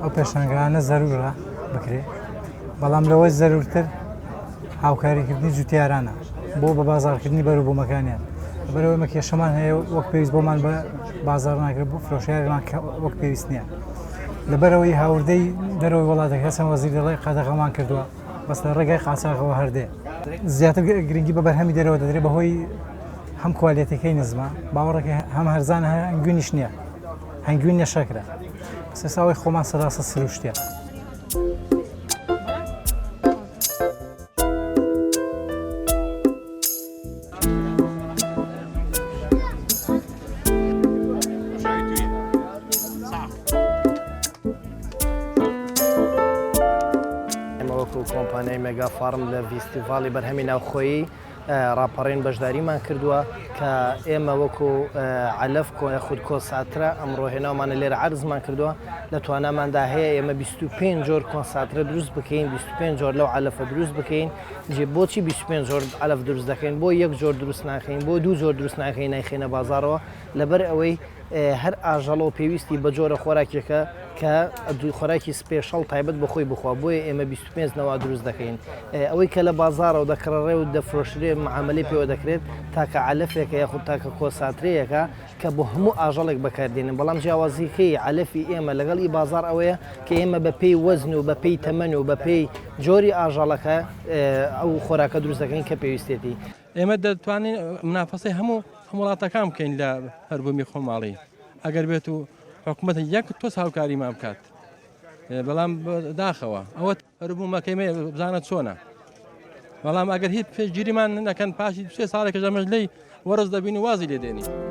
ئەو پێشانگانە زەرورە بکرێ بەڵام لەوەی زەرورتر هاوکاریکردنی جوتیارانە بۆ بە بازارکردنی بەروبوومەکانیان بەرەوەی مەکێشەمان هەیە وەک پێویست بۆمان بە بازار ناکرێت بۆ فرۆشیارمان وەک پێویست نییە لەبەرەوەی هاوردەی دەرەوەی وڵاتەکە هەسەن وەزیر دەڵێ قەدەغەمان کردووە بەس لە ڕێگای قاچاقەوە هەردێ زیاتر گرنگی بە بەرهەمی دەرەوە دەدرێت بەهۆی هەم کوالیتەکەی نزمە باوەڕێکی هەم هەرزان هەنگوینیش نییە هەنگوین نەشەکرە سەساوی خۆمان سەداسە سروشتیە کۆمپانیای مێگا فارم لە فیستیڤاڵی بەرهەمی ناوخۆیی ڕاپەڕین بەشداریمان کردووە کە ئێمە وەکو عەلەف خود کۆنساترە ئەمڕۆ هێناومانە لێرە عەرزمان کردووە لە تواناماندا هەیە ئێمە 25 جۆر کۆنساترە دروست بکەین 25 جۆر لەو عەلەفە دروست بکەین جێ بۆچی 25 جۆر عەلەف دروست دەکەین بۆ یەک جۆر دروست ناکەین بۆ دوو جۆر دروست ناکەین نایخێنە بازارەوە لەبەر ئەوەی هەر ئاژەڵە و پێویستی بە جۆرە خۆراکێکە کە خۆراکی سپێشەڵ تایبەت بەخۆی بخوا بۆیە ئێمە 25 نەوە دروست دەکەین ئەوەی کە لە بازارەوە دەکڕێ و دەفرۆشرێ معاملەی پێوە دەکرێت تاکە عەلەفێکە یاخود تاکە کۆساترەیەکە کە بۆ هەموو ئاژەڵێک بەکاردێنن بەڵام جیاوازیکەی عەلەفی ئێمە لەگەڵی بازار ئەوەیە کە ئێمە بە پێی وەزن و بە پێی تەمەن و بە پێی جۆری ئاژەڵەکە ئەو خۆراکە دروست دەکەین کە پێویستێتی ئێمە دەتوانین منافەسەی هەموو وڵاتەکان بکەین لە هەربوومی خۆماڵی ئەگەر بێت و حکوومەت یەک تۆس هاوکاریمان بکات بەڵام داخەوە ئەوە هەربوومەکەی بزانە چۆنە بەڵام ئەگەر هیچ پێشگیریمان نەکەن پاشی 3 ساڵێکە ژەمەژ لەی وەرز دەبین و وازی لێدێنی